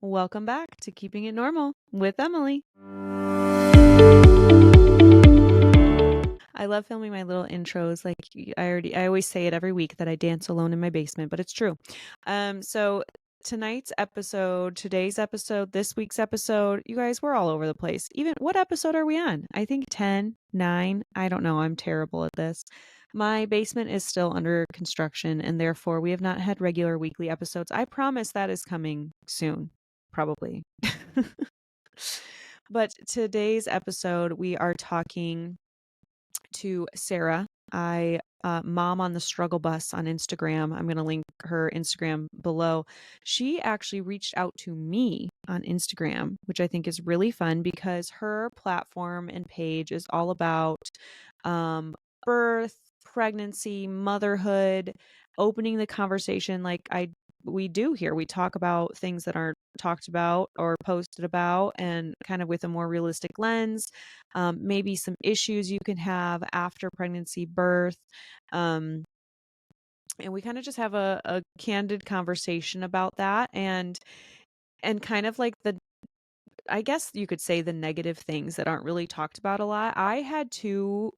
Welcome back to Keeping It Normal with Emily. I love filming my little intros. Like I always say it every week that I dance alone in my basement, but it's true. So tonight's episode, today's episode, this week's episode, you guys, we're all over the place. Even what episode are we on? I think 10, 9. I don't know. I'm terrible at this. My basement is still under construction, and therefore we have not had regular weekly episodes. I promise that is coming soon, probably. But today's episode, we are talking to Sarah. Mom on the struggle bus on Instagram. I'm going to link her Instagram below. She actually reached out to me on Instagram, which I think is really fun because her platform and page is all about birth, pregnancy, motherhood, opening the conversation we do here. We talk about things that aren't talked about or posted about, and kind of with a more realistic lens. Maybe some issues you can have after pregnancy, birth. And we kind of just have a candid conversation about that, and kind of like I guess you could say the negative things that aren't really talked about a lot. I had two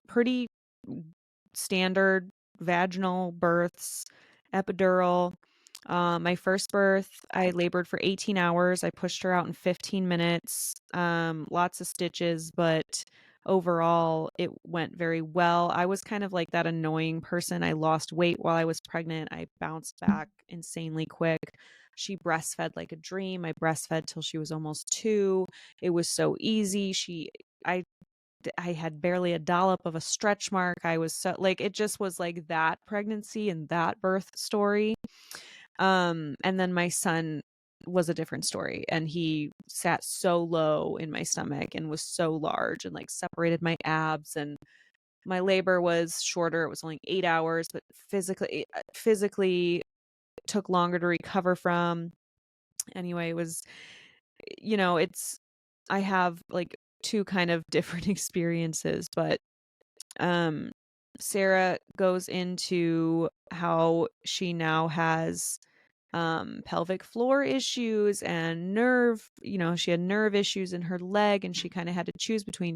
pretty standard vaginal births, epidural. My first birth, I labored for 18 hours. I pushed her out in 15 minutes. Lots of stitches, but overall it went very well. I was kind of like that annoying person. I lost weight while I was pregnant. I bounced back insanely quick. She breastfed like a dream. I breastfed till she was almost 2. It was so easy. I had barely a dollop of a stretch mark. I was so like, it just was like that pregnancy and that birth story. And then my son was a different story, and he sat so low in my stomach and was so large and like separated my abs, and my labor was shorter. It was only 8 hours, but physically took longer to recover from. Anyway, it was, I have like two kind of different experiences, but Sarah goes into how she now has pelvic floor issues and she had nerve issues in her leg, and she kind of had to choose between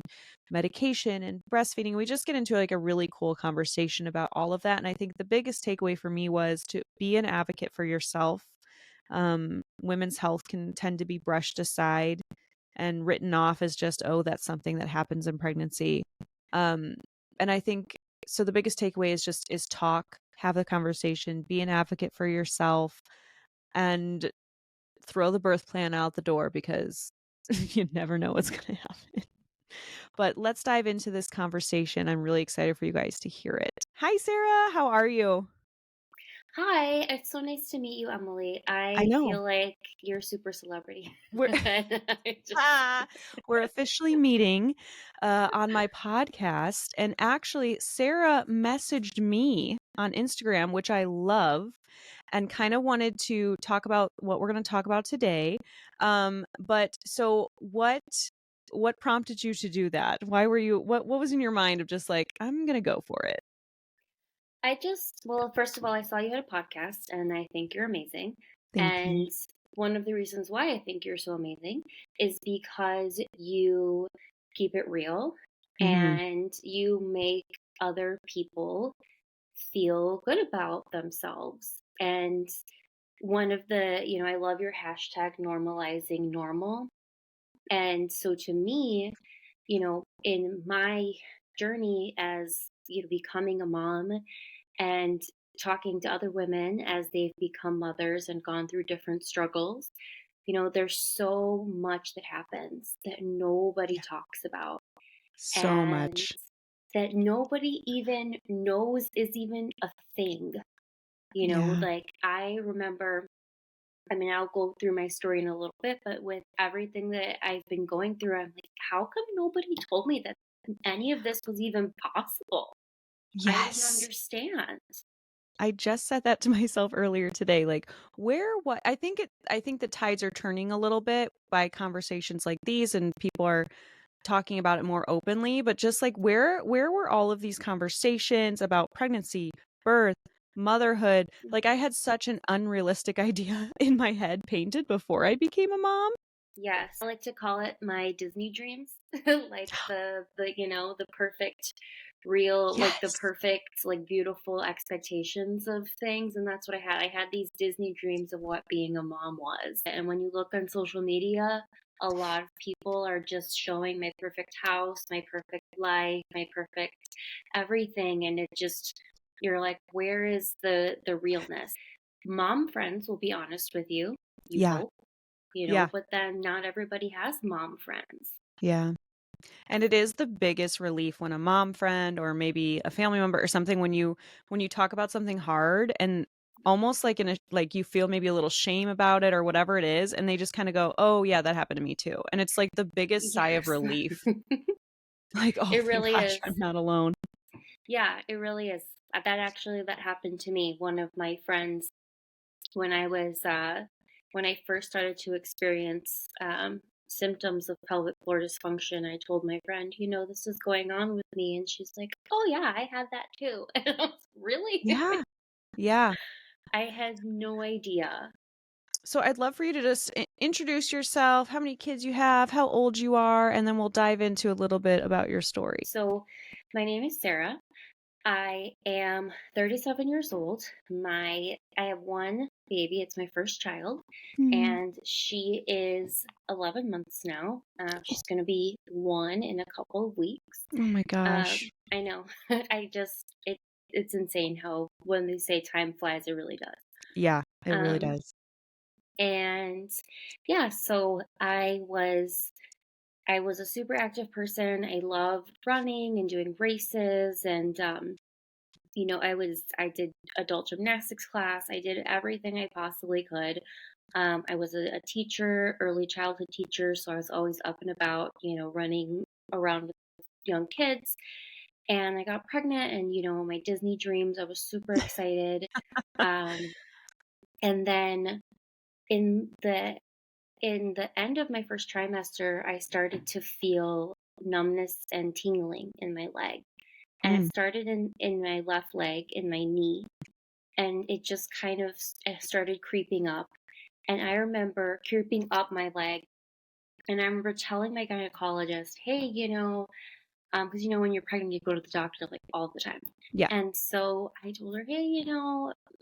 medication and breastfeeding. We just get into like a really cool conversation about all of that. And I think the biggest takeaway for me was to be an advocate for yourself. Women's health can tend to be brushed aside and written off as just, oh, that's something that happens in pregnancy. And I think so. The biggest takeaway is talk, have the conversation, be an advocate for yourself, and throw the birth plan out the door because you never know what's going to happen. But let's dive into this conversation. I'm really excited for you guys to hear it. Hi, Sarah. How are you? Hi, it's so nice to meet you, Emily. I I know. feel like you're a super celebrity. We're And I just we're officially meeting on my podcast. And actually, Sarah messaged me on Instagram, which I love, and kind of wanted to talk about what we're going to talk about today. But so what prompted you to do that? Why were you what was in your mind of just like, I'm going to go for it? well, first of all, I saw you had a podcast and I think you're amazing. Thank you. And one of the reasons why I think you're so amazing is because you keep it real Mhm. and you make other people feel good about themselves. And I love your hashtag normalizing normal. And so to me, in my journey as, becoming a mom and talking to other women as they've become mothers and gone through different struggles, there's so much that happens that nobody Yeah. talks about So and much. that nobody even knows is even a thing. Yeah. Like I remember, I'll go through my story in a little bit, but with everything that I've been going through, I'm like, how come nobody told me that any of this was even possible? I don't Yes. understand. I just said that to myself earlier today. Like, what I think the tides are turning a little bit by conversations like these, and people are talking about it more openly, but just like where were all of these conversations about pregnancy, birth, motherhood, like, I had such an unrealistic idea in my head painted before I became a mom. Yes, I like to call it my Disney dreams, like the perfect real, like the Yes. perfect, like beautiful expectations of things, and that's what I had. I had these Disney dreams of what being a mom was. And when you look on social media, a lot of people are just showing my perfect house, my perfect life, my perfect everything, and it just you're like, where is the realness? Mom friends will be honest with you. You Yeah. hope, Yeah. but then not everybody has mom friends. Yeah. And it is the biggest relief when a mom friend or maybe a family member or something when you talk about something hard and almost like in a like you feel maybe a little shame about it or whatever it is and they just kind of go, "Oh yeah, that happened to me too." And it's like the biggest sigh of Yes. relief. Like, "Oh, It thank really gosh, is. I'm not alone." Yeah, it really is. That happened to me. One of my friends when I was when I first started to experience symptoms of pelvic floor dysfunction, I told my friend, this is going on with me, and she's like, "Oh yeah, I had that too." And I was, really? Yeah. Yeah. I had no idea. So I'd love for you to just introduce yourself, how many kids you have, how old you are, and then we'll dive into a little bit about your story. So, my name is Sarah. I am 37 years old. I have one baby. It's my first child, Mm. and she is 11 months now. She's going to be one in a couple of weeks. Oh my gosh. I know. It's insane how when they say time flies, it really does. Yeah, it really Um, does. and yeah, so I was a super active person. I loved running and doing races and I did adult gymnastics class. I did everything I possibly could. I was a teacher, early childhood teacher, so I was always up and about, running around with young kids. And I got pregnant, and my Disney dreams. I was super excited. Um, and then in the in the end of my first trimester, I started to feel numbness and tingling in my leg, and it Mm. started in my left leg, in my knee, and it just kind of started creeping up. And I remember creeping up my leg, and I remember telling my gynecologist, "Hey, because when you're pregnant, you go to the doctor like all the time." Yeah. And so I told her, "Hey,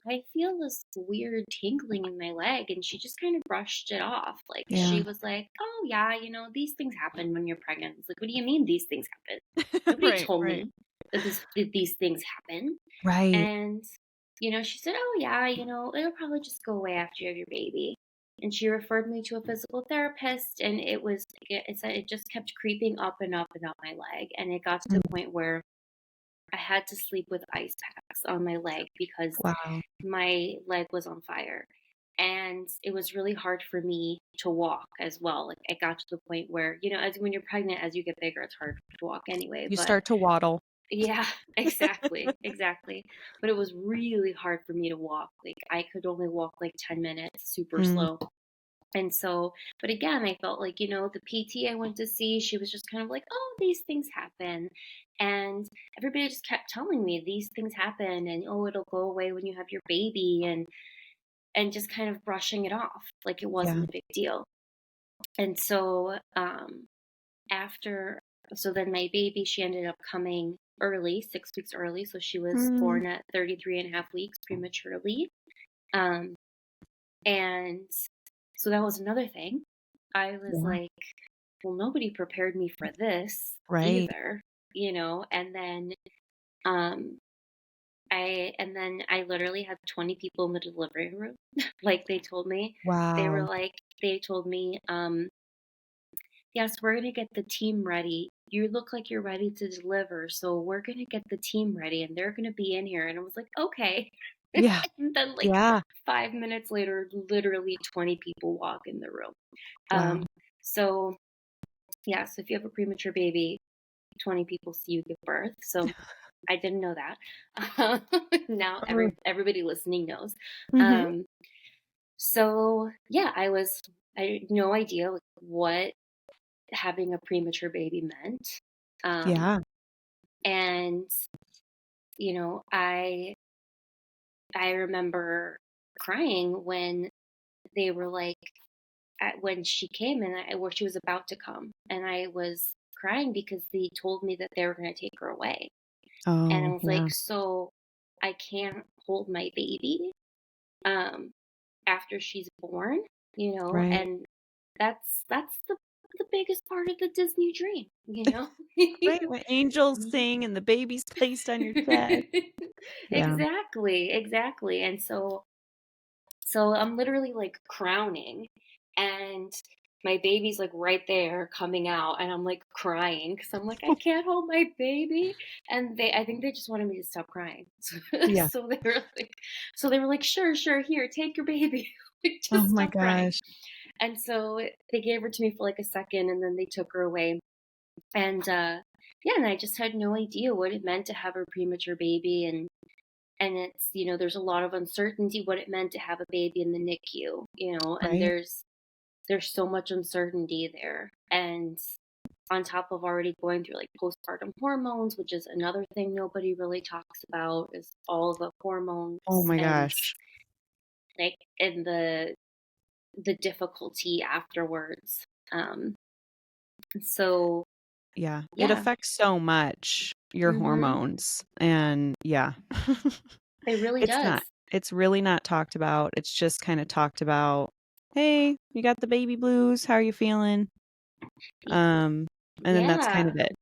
I feel this weird tingling in my leg," and she just kind of brushed it off. Like Yeah. she was like, "Oh yeah, these things happen when you're pregnant." It's like, "What do you mean these things happen? Nobody Right, told right. me that these things happen." Right. And, she said, "Oh, yeah, it'll probably just go away after you have your baby." And she referred me to a physical therapist, and it just kept creeping up and up and up my leg. And it got to the Mm. point where I had to sleep with ice packs on my leg because Wow. my leg was on fire. And it was really hard for me to walk as well. Like, it got to the point where, as when you're pregnant, as you get bigger, it's hard to walk anyway. You But start to waddle. yeah, exactly, exactly. But it was really hard for me to walk. Like I could only walk like 10 minutes, super Mm. slow. And so, but again, I felt like, the PT I went to see, she was just kind of like, "Oh, these things happen." And everybody just kept telling me these things happen and oh, it'll go away when you have your baby and just kind of brushing it off like it Yeah. wasn't a big deal. And so, after so then my baby, she ended up coming early, 6 weeks early, so she was Mm. born at 33 and a half weeks prematurely. um and so that was another thing. I was Yeah. like, well, nobody prepared me for this Right. either, and then um I literally had 20 people in the delivery room. Like Wow. they told me, "Yes, we're going to get the team ready. You look like you're ready to deliver, so we're going to get the team ready and they're going to be in here." And I was like, "Okay." Yeah. And then, like, Yeah. 5 minutes later, literally 20 people walk in the room. Wow. Um, so, yeah, so if you have a premature baby, 20 people see you give birth. So I didn't know that. Now Oh. everybody listening knows. Mhm. Um, so yeah, I had no idea like, what having a premature baby meant. Um, Yeah. and I I remember crying when they were like, when she came and where she was about to come, and I was crying because they told me that they were going to take her away, and I Oh, was yeah. like, so I can't hold my baby um after she's born, Right. and that's the biggest part of the Disney dream. Right, when angels sing and the baby's placed on your chest. Yeah. Exactly, exactly. And so I'm literally like crowning, and my baby's like right there coming out, and I'm like crying because I'm like, I can't hold my baby. And I think they just wanted me to stop crying. Yeah. So they were like, sure, sure, here, take your baby. Like, Oh just my stop crying. gosh. And so they gave her to me for like a second, and then they took her away. And yeah, and I just had no idea what it meant to have a premature baby, and it's, there's a lot of uncertainty what it meant to have a baby in the NICU, and Right? there's so much uncertainty there. And on top of already going through like postpartum hormones, which is another thing nobody really talks about, is all the hormones Oh my and gosh. like and the difficulty afterwards. Um so Yeah, it yeah. affects so much, your Mhm. hormones, and yeah. It really It's not. does. It's really not talked about, it's just kinda talked about, "Hey, you got the baby blues, how are you feeling?" Y- Um, and then that's kind Yeah. of it.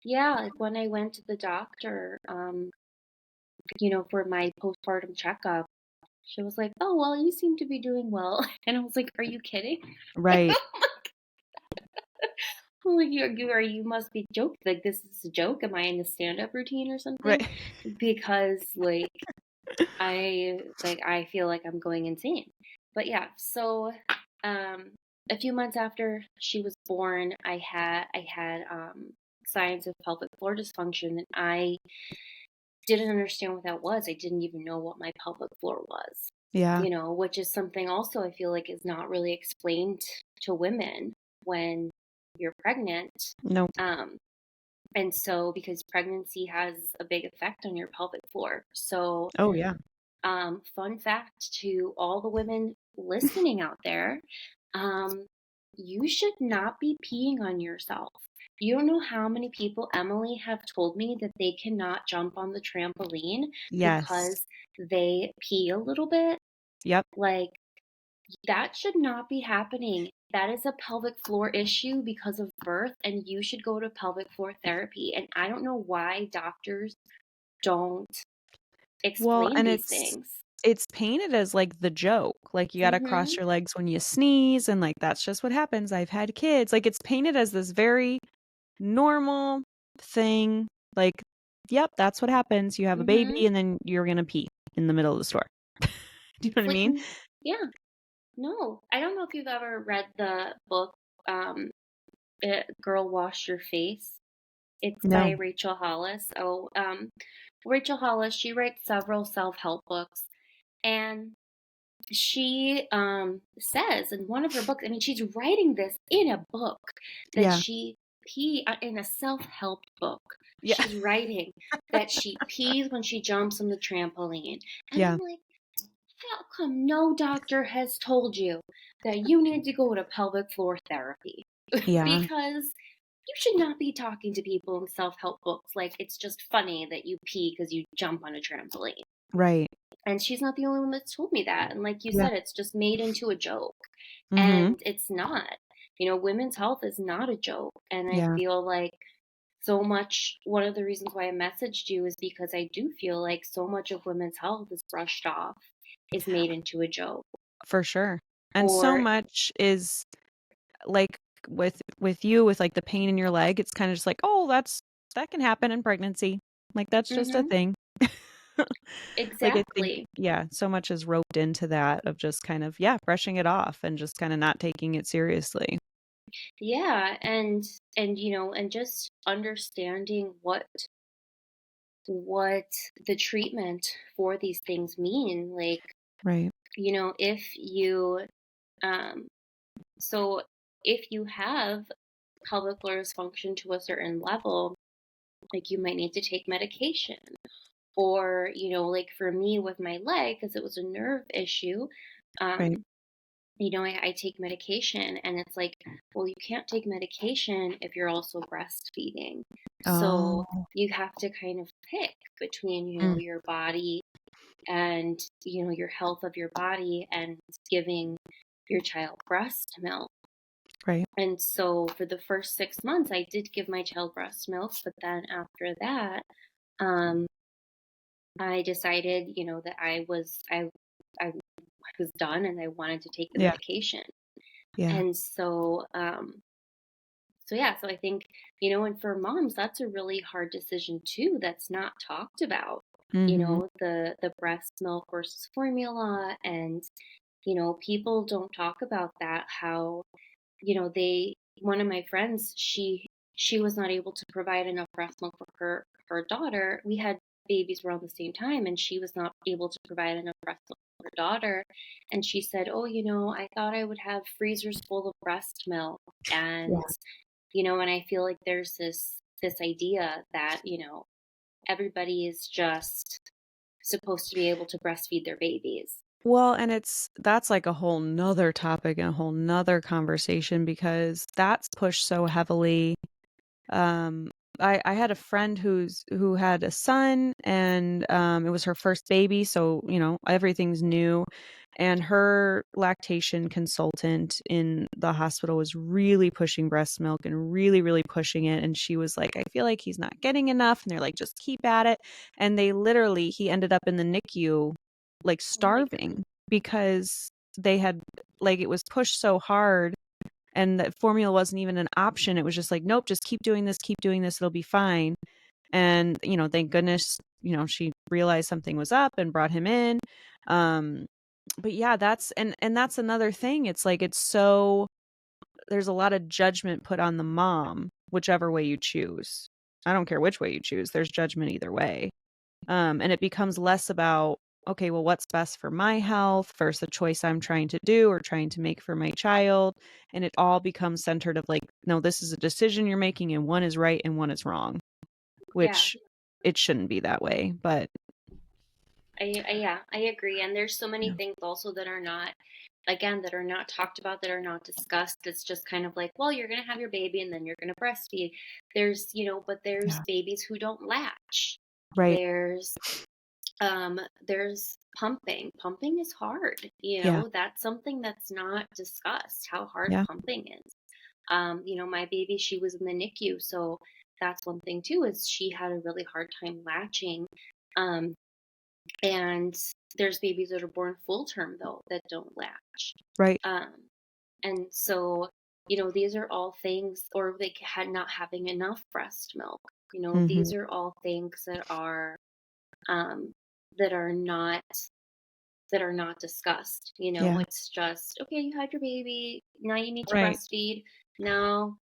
Yeah, like when I went to the doctor, for my postpartum checkup, she was like, "Oh, well, you seem to be doing well." And I was like, "Are you kidding?" Right, I'm like, you must be joking. Like, this is a joke. Am I in the stand-up routine or something? right. Because I feel like I'm going insane. But yeah, so um a few months after she was born, I had signs of pelvic floor dysfunction, and I didn't understand what that was. I didn't even know what my pelvic floor was. Yeah. Which is something also I feel like is not really explained to women when you're pregnant. Nope. Um and so because pregnancy has a big effect on your pelvic floor. So Oh, yeah. fun fact to all the women listening out there, um, you should not be peeing on yourself. You don't know how many people, Emily, have told me that they cannot jump on the trampoline Yes. because they pee a little bit. Yep. Like, that should not be happening. That is a pelvic floor issue because of birth, and you should go to pelvic floor therapy. And I don't know why doctors don't Well, explain and these things. it's painted as, like, the joke, like, you gotta cross Mhm. your legs when you sneeze, and, like, that's just what happens, I've had kids, like, it's painted as this very normal thing, like, "Yep, that's what happens, you have a Mhm. baby, and then you're gonna pee in the middle of the store." Do you know It's what I like, mean? yeah, no. I don't know if you've ever read the book, Girl Wash Your Face. It's by No. Rachel Hollis. Rachel Hollis, she writes several self-help books, and she says in one of her books, I mean, she's writing this in a book that Yeah. she in a self-help book. Yeah. She's writing that she pees when she jumps on the trampoline. And Yeah. I'm like, how come no doctor has told you that you need to go to pelvic floor therapy? Yeah. Because you should not be talking to people in self help books like it's just funny that you pee because you jump on a trampoline. Right. And she's not the only one that's told me that. And like you Yeah. said, it's just made into a joke. Mhm. And it's not. Women's health is not a joke. And I Yeah. feel like so much, one of the reasons why I messaged you is because I do feel like so much of women's health is brushed off, is made into a joke. For sure. And so Or, much is like with you with like the pain in your leg, it's kind of just like, "Oh, that can happen in pregnancy." Like that's just a mm-hmm, thing. Like I think exactly. yeah, so much is roped into that of just kind of yeah, brushing it off and just kind of not taking it seriously. Yeah. And just understanding what the treatment for these things mean. Like, Right. if you, um, so if you have pelvic floor dysfunction to a certain level, like you might need to take medication, Or, like for me with my leg, because it was a nerve issue, Right. um, I take medication, and it's like, well, you can't take medication if you're also breastfeeding. So Oh. you have to kind of pick between, Mm, your body and, your health of your body and giving your child breast milk. right. And so for the first 6 months, I did give my child breast milk, but then after that, um, I decided, that I was done and I wanted to take the Yeah. medication. Yeah. And so yeah, so I think, and for moms, that's a really hard decision too that's not talked about. Mhm. The breast milk versus formula, and people don't talk about that, how, they one of my friends, she was not able to provide enough breast milk for her daughter. We had babies around the same time, and she was not able to provide enough breast milk for her daughter. And she said, "Oh, I thought I would have freezers full of breast milk." Yeah. And I feel like there's this idea that, everybody is just supposed to be able to breastfeed their babies. Well, and that's like a whole 'nother topic and a whole 'nother conversation because that's pushed so heavily. Um, I had a friend who had a son and, it was her first baby, so, everything's new, and her lactation consultant in the hospital was really pushing breast milk and really, really pushing it, and she was like, "I feel like he's not getting enough," and they're like, "Just keep at it," and he ended up in the NICU, like, Oh my goodness. starving because they had it was pushed so hard and that formula wasn't even an option. It was just like, "Nope, just keep doing this, it'll be fine." And, thank goodness, she realized something was up and brought him in. Um, but yeah, that's another thing. It's like there's a lot of judgment put on the mom, whichever way you choose. I don't care which way you choose. There's judgment either way. And it becomes less about, okay, well, what's best for my health versus the choice I'm trying to do or trying to make for my child. And it all becomes centered of like, no, this is a decision you're making and one is right and one is wrong, Yeah. which it shouldn't be that way. But Yeah, I agree. And there's so many yeah, things also that are not, again, that are not talked about, that are not discussed. It's just kind of like, well, you're going to have your baby and then you're going to breastfeed. But there's yeah, babies who don't latch. right. There's, there's pumping. Pumping is hard. Yeah, That's something that's not discussed, how hard yeah, pumping is. My baby, she was in the NICU. So that's one thing too, is she had a really hard time latching. Um, and there's babies that are born full term though that don't latch. right. Um, and so, these are all things, or like had not having enough breast milk. Hmm. These are all things um, that are not discussed. Yeah, It's just, okay, you had your baby, now you need to right. breastfeed. Now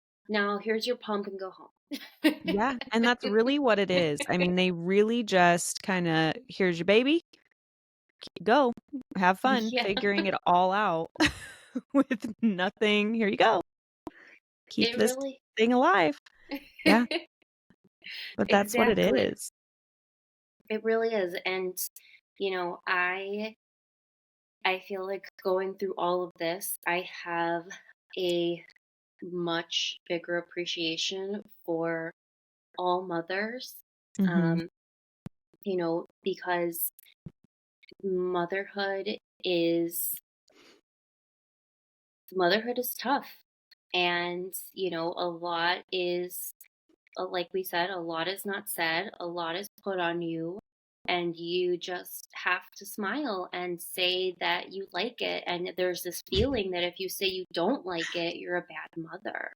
here's your pump and go home. Yeah. And that's really what it is. I mean, they really just kind of, here's your baby, go, have fun Yeah, figuring it all out with nothing. Here you go. Keep it this really thing alive. Yeah, but that's what it exactly. is. It really is. And, I feel like going through all of this, I have a much bigger appreciation for all mothers. Mhm, Um, because motherhood is motherhood is tough. And, a lot is, like we said, a lot is not said, a lot is put on you, and you just have to smile and say that you like it. And there's this feeling that if you say you don't like it, you're a bad mother.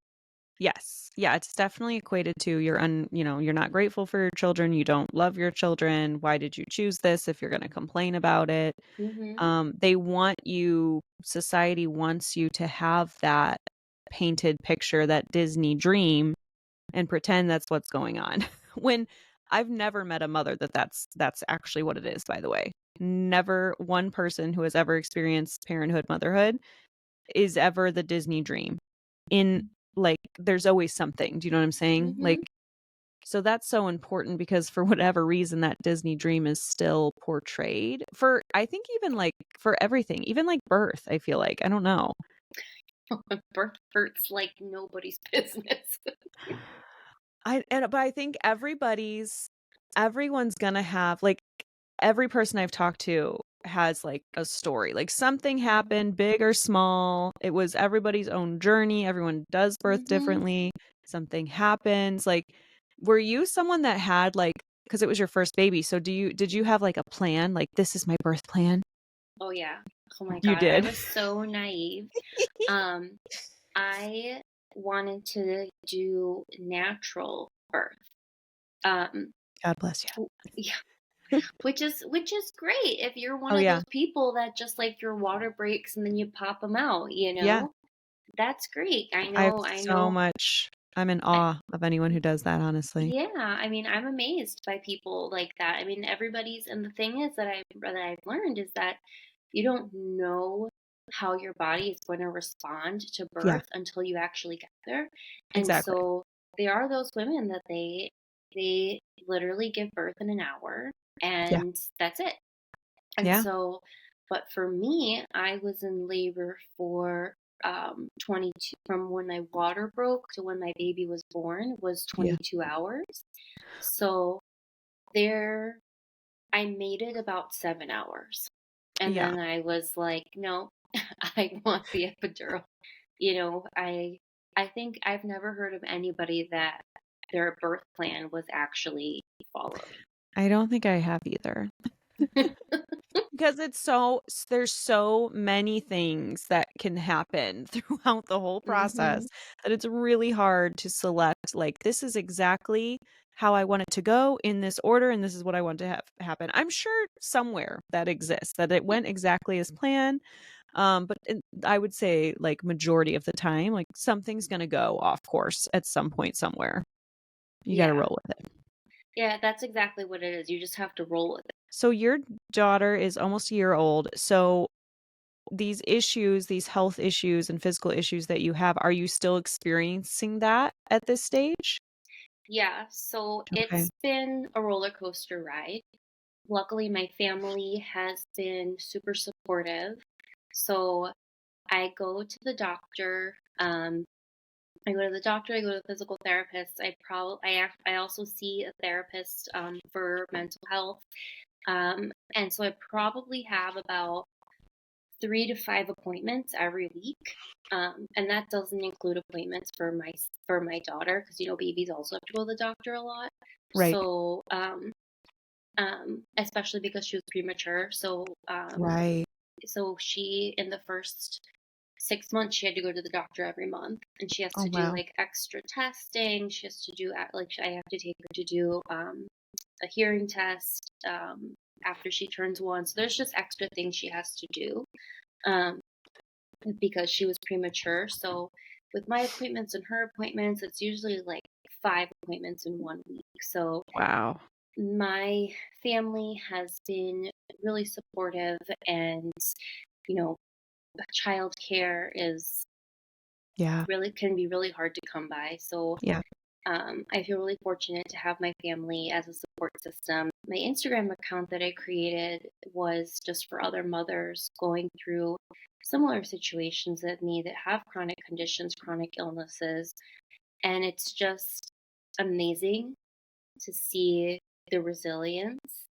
yes. Yeah, it's definitely equated to you're not grateful for your children, you don't love your children, why did you choose this if you're gonna complain about it? Hmm. They want you society wants you to have that painted picture, that Disney dream, and pretend that's what's going on. When I've never met a mother that's actually what it is, by the way. Never one person who has ever experienced parenthood, motherhood is ever the Disney dream. In there's always something. Do you know what I'm saying? Hmm. So that's so important because for whatever reason, that Disney dream is still portrayed for, I think, even like for everything, even like birth, I feel like. I don't know. Birth hurts like nobody's business. But I think everyone's gonna have like every person I've talked to has like a story. Like something happened, big or small. It was everybody's own journey. Everyone does birth Hmm. differently. Something happens. Like, were you someone that had like, because it was your first baby, so did you have like a plan? Like, this is my birth plan? Oh yeah. Oh my You God. I did. was so naive. Um, I wanted to do natural birth. Um, God bless you. yeah, which is great if you're one Oh of yeah. those people that just like your water breaks and then you pop them out, Yeah. That's great. I I have know, I so know. much I'm in I, awe of anyone who does that, honestly. yeah, I mean, I'm amazed by people like that. I mean, everybody's, and the thing is that I've learned is that you don't know how your body is going to respond to Yeah, birth until you actually get there. And exactly. so there are those women that they literally give birth in an hour Yeah. and that's it. And Yeah. so, but for me, I was in labor for 22, from when my water broke to when my baby was born was Yeah. 22 hours. So there, I made it about 7 hours. And Yeah. then I was like, no, I want the epidural. I think I've never heard of anybody that their birth plan was actually followed. I don't think I have either. Because there's so many things that can happen throughout the whole process Hmm. that it's really hard to select, like, this is exactly how I want it to go in this order, and this is what I want to have happen. I'm sure somewhere that exists, that it went exactly as planned. I would say, like, majority of the time, like, something's gonna go off course at some point somewhere. You gotta Yeah. roll with it. Yeah, that's exactly what it is. You just have to roll with it. So your daughter is almost a year old. So these health issues and physical issues that you have, are you still experiencing that at this stage? Yeah, so Okay. it's been a roller coaster ride. Luckily, my family has been super supportive. So I go to the doctor. I go to the doctor. I go to the physical therapist. I also see a therapist for mental health. And so I probably have about 3 to 5 appointments every week. And that doesn't include appointments for my daughter because babies also have to go to the doctor a lot. Right. So especially because she was premature. Right. So she in the first 6 months she had to go to the doctor every month, and she has Oh, to do wow. like extra testing. She has to do like I have to take her to do a hearing test after she turns 1. So there's just extra things she has to do. Um, because she was premature. So with my appointments and her appointments, it's usually like 5 appointments in 1 week. So Wow. my family has been really supportive, and you know, childcare is Yeah. really can be really hard to come by. So Yeah. I feel really fortunate to have my family as a support system. My Instagram account that I created was just for other mothers going through similar situations as me that have chronic conditions, chronic illnesses. And it's just amazing to see the resilience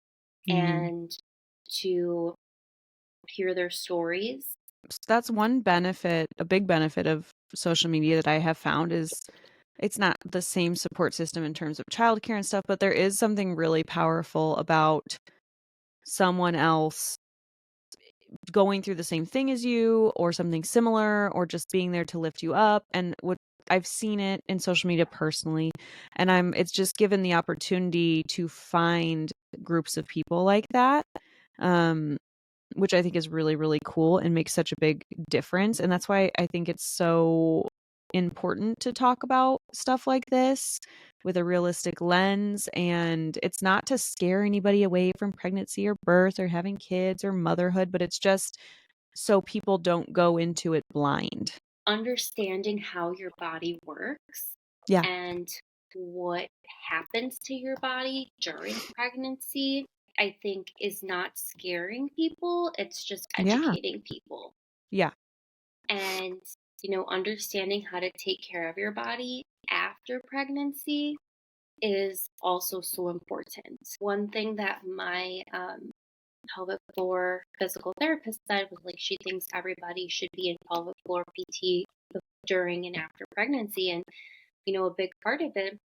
Mm. and to hear their stories. That's one benefit, a big benefit of social media that I have found is it's not the same support system in terms of childcare and stuff, but there is something really powerful about someone else going through the same thing as you or something similar or just being there to lift you up. And what I've seen it in social media personally, and it's just given the opportunity to find groups of people like that. Um which I think is really, really cool and makes such a big difference. And that's why I think it's so important to talk about stuff like this with a realistic lens. And it's not to scare anybody away from pregnancy or birth or having kids or motherhood, but it's just so people don't go into it blind. Understanding how your body works Yeah. and what happens to your body during pregnancy, I think is not scaring people, it's just Yeah. educating people. Yeah. And, understanding how to take care of your body after pregnancy is also so important. One thing that my pelvic floor physical therapist said was like she thinks everybody should be in pelvic floor PT during and after pregnancy. And, a big part of it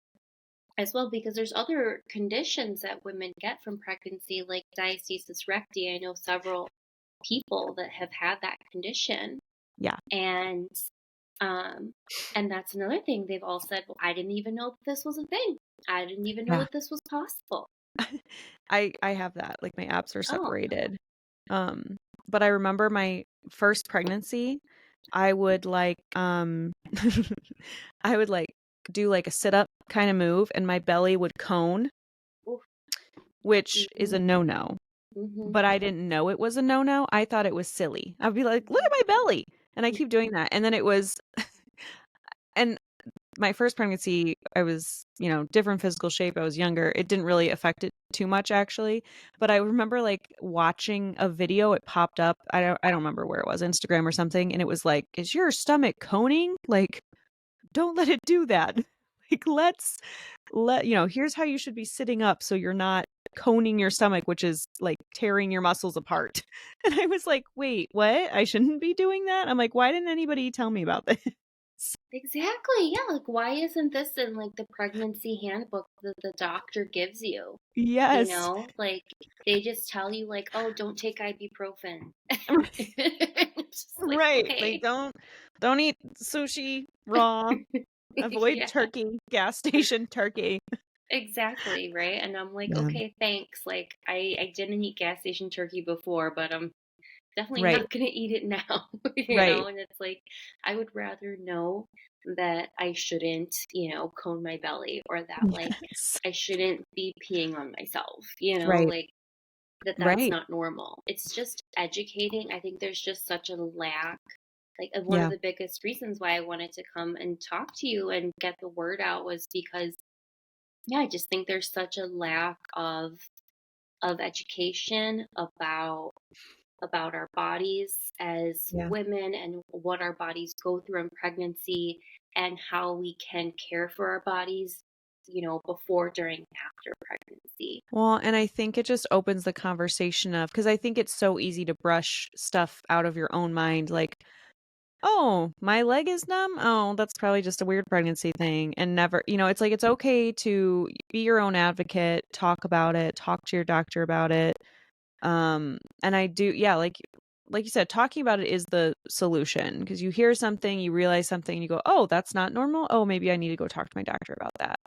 as well, because there's other conditions that women get from pregnancy, like diastasis recti. I know several people that have had that condition. Yeah. And um and that's another thing they've all said, well, I didn't even know that this was a thing. I didn't even know Yeah. that this was possible. I have that, like, my abs are Oh, separated. Um, but I remember my first pregnancy, I would, like, I would, like, do, like, a sit-up kinda move, and my belly would cone, oof, which is mhm, a no-no, mhm. but I didn't know it was a no-no, I thought it was silly. I'd be like, "Look at my belly," and I keep doing that, and then it was and my first pregnancy, I was, different physical shape. I was younger. It didn't really affect it too much actually, but I remember like watching a video, it popped up. I don't remember where it was, Instagram or something, and it was like, "Is your stomach coning? Like, don't let it do that." Like, here's how you should be sitting up so you're not coning your stomach, which is like tearing your muscles apart. And I was like, "Wait, what? I shouldn't be doing that?" I'm like, "Why didn't anybody tell me about this?" Exactly. Yeah. Like, why isn't this in like the pregnancy handbook that the doctor gives you? Yes. Like they just tell you, like, oh, don't take ibuprofen. It's just like, Right. Like, okay. don't eat sushi raw, avoid Yeah, turkey, gas station turkey. exactly. Right. And I'm like, Yeah. okay, thanks. Like, I didn't eat gas station turkey before, but I'm definitely Right. not gonna eat it now, Right. and it's like I would rather know that I shouldn't, cone my belly, or that like Yes. I shouldn't be peeing on myself, Right. like that's Right. not normal. It's just educating. I think there's just such a lack. Like one of Yeah. the biggest reasons why I wanted to come and talk to you and get the word out was because yeah, I just think there's such a lack of education about our bodies as Yeah. women and what our bodies go through in pregnancy and how we can care for our bodies, before, during, and after pregnancy. Well, and I think it just opens the conversation of because I think it's so easy to brush stuff out of your own mind, like, "Oh, my leg is numb? Oh, that's probably just a weird pregnancy thing," and never it's like it's okay to be your own advocate, talk about it, talk to your doctor about it. And I do, yeah, like you said, talking about it is the solution because you hear something, you realize something, and you go, "Oh, that's not normal. Oh, maybe I need to go talk to my doctor about that."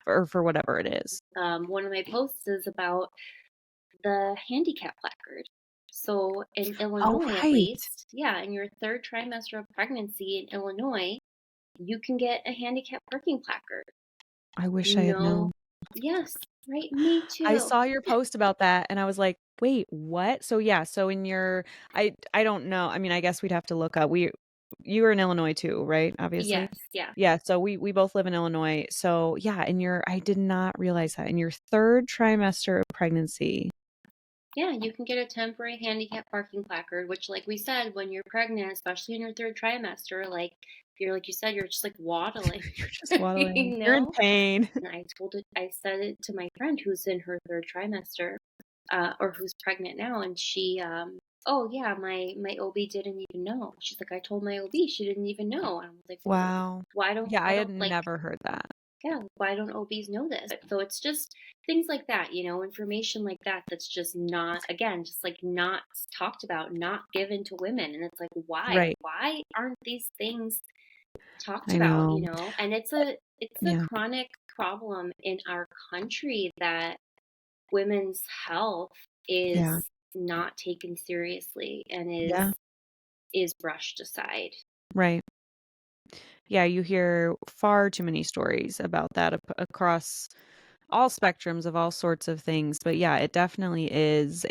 For whatever it is. One of my posts is about the handicap placard. So in Oh, Illinois, at right. least, yeah, in your third trimester of pregnancy in Illinois, you can get a handicap parking placard. I wish I had No, known. yes, right, me I too. saw your post about that and I was like, "Wait, what?" So yeah, so in your I don't know. I mean, I guess we'd have to look up. You were in Illinois too, right? Obviously. Yes, yeah. Yeah, so we both live in Illinois. So yeah, in your I did not realize that in your third trimester of pregnancy. Yeah, you can get a temporary handicap parking placard, which, like we said, when you're pregnant, especially in your third trimester, you're like you said, you're just like waddling, You're just waddling. you You're in know? pain. And I said it to my friend who's in her third trimester, or who's pregnant now, and she, oh yeah, my OB didn't even know. She's like, I told my OB, she didn't even know. And I was like, well, Wow. Yeah, I why had don't like never heard that. yeah, why don't OBs know this? So it's just things like that, information like that that's just not, again, just like not talked about, not given to women. And it's like, why? Right. Why aren't these things talked I about, know. And it's a Yeah. chronic problem in our country that women's health Yeah. is not taken seriously and Yeah. is brushed aside. Right. Yeah, you hear far too many stories about that across all spectrums of all sorts of things. But yeah, it definitely is.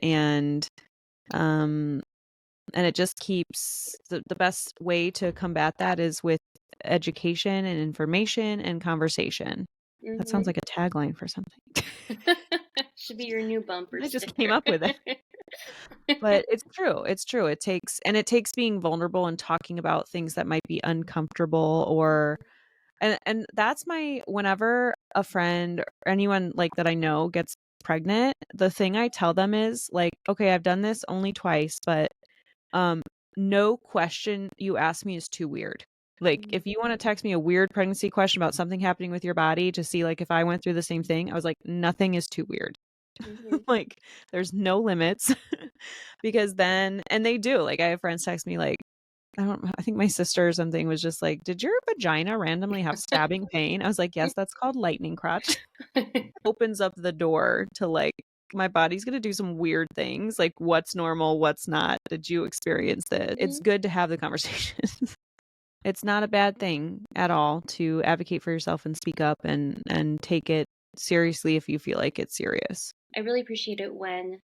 Um and it just keeps the best way to combat that is with education and information and conversation. That sounds Mhm. like a tagline for something. Should be your new bumper I just came sticker. up with it. But it's true, it's true. It takes being vulnerable and talking about things that might be uncomfortable or and that's my whenever a friend or anyone, like, that I know gets pregnant, the thing I tell them is, like, "Okay, I've done this only twice, but, um, no question you ask me is too weird." Like, Mhm. if you wanna text me a weird pregnancy question about something happening with your body to see, like, if I went through the same thing, I was like, "Nothing is too weird." Mhm. Like, there's no limits because then and they do, like, I have friends text me, like, I think my sister or something was just like, "Did your vagina randomly have stabbing pain?" I was like, "Yes, that's called lightning crotch." Opens up the door to, like, my body's gonna do some weird things, like, what's normal, what's not? Did you experience it? It's Mhm. good to have the conversation. It's not a bad thing at all to advocate for yourself and speak up and take it seriously if you feel like it's serious. I really appreciate it when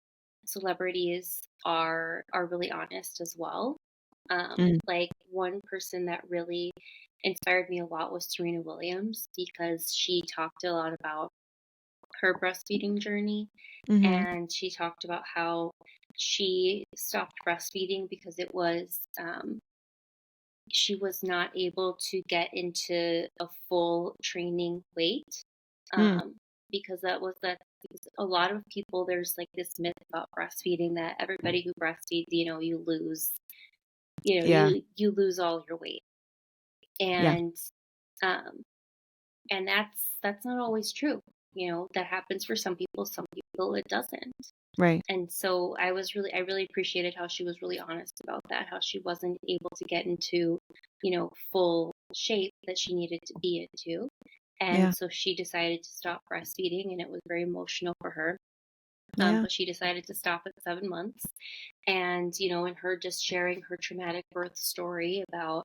celebrities are really honest as well. Mm, Like one person that really inspired me a lot was Serena Williams because she talked a lot about her breastfeeding journey, mhm. and she talked about how she stopped breastfeeding because she was not able to get into a full training weight, Mm, um, because because a lot of people, there's like this myth about breastfeeding that everybody who breastfeeds, yeah, you lose all your weight, yeah, and um, and that's not always true. That happens for some people it doesn't. right. And so I really appreciated how she was really honest about that, how she wasn't able to get into, full shape that she needed to be into. And Yeah, so she decided to stop breastfeeding, and it was very emotional for her. yeah, But she decided to stop at 7 months. And, and her just sharing her traumatic birth story about,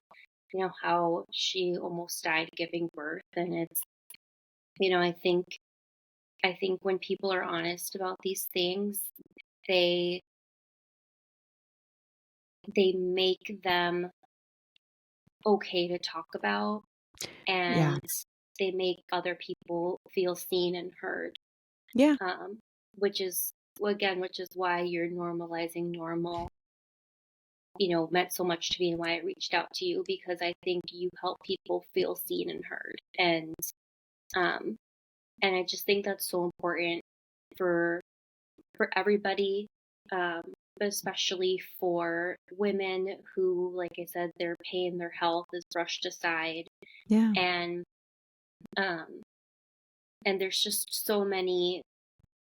how she almost died giving birth. And it's, you know, I think when people are honest about these things, they they make them okay to talk about, yeah, and they make other people feel seen and heard, yeah, um, which is which is why you're normalizing normal, meant so much to me, and why I reached out to you, because I think you help people feel seen and heard, um, and I just think that's so important for everybody, um, but especially for women who, like I said, their pain, their health is brushed aside, yeah, and um, and there's just so many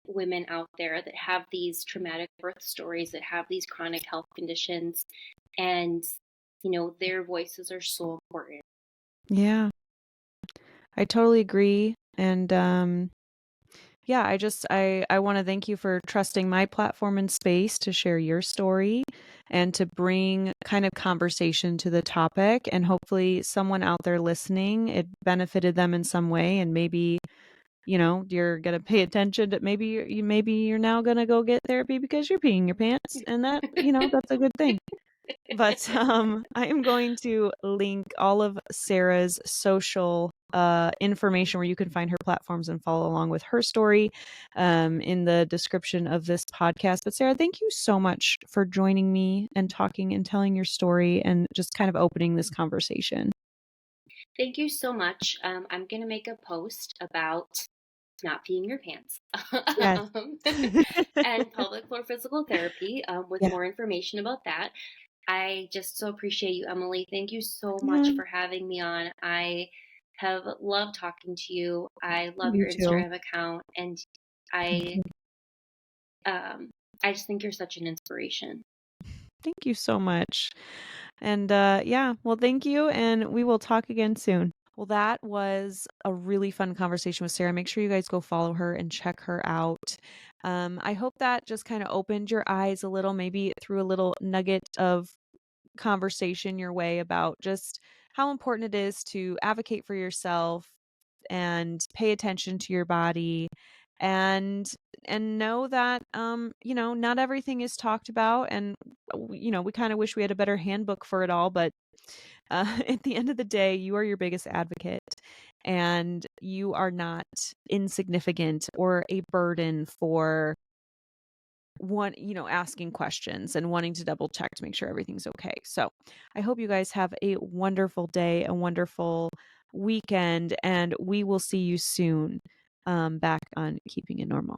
women out there that have these traumatic birth stories, that have these chronic health conditions, and their voices are so important. yeah. I totally agree. And yeah, I want to thank you for trusting my platform and space to share your story and to bring kind of conversation to the topic, and hopefully someone out there listening, it benefited them in some way, and maybe, you're going to pay attention to maybe you're now going to go get therapy because you're peeing your pants, and that, that's a good thing. But, I am going to link all of Sarah's social, information where you can find her platforms and follow along with her story, in the description of this podcast. But Sarah, thank you so much for joining me and talking and telling your story and just kind of opening this conversation. Thank you so much. I'm going to make a post about not peeing your pants Yes. um, and pelvic floor physical therapy, with Yeah. more information about that. I just so appreciate you, Emily. Thank you so Yeah, much for having me on. I have loved talking to you. I love you your too. Instagram account, and Thank I you. um, I just think you're such an inspiration. Thank you so much. And, yeah, well, thank you, and we will talk again soon. Well, that was a really fun conversation with Sarah. Make sure you guys go follow her and check her out. I hope that just kind of opened your eyes a little, maybe threw a little nugget of conversation your way about just how important it is to advocate for yourself and pay attention to your body and know that not everything is talked about, and we kind of wish we had a better handbook for it all, but at the end of the day, you are your biggest advocate. and you are not insignificant or a burden for asking questions and wanting to double check to make sure everything's okay. So I hope you guys have a wonderful day, a wonderful weekend, and we will see you soon back on Keeping It Normal.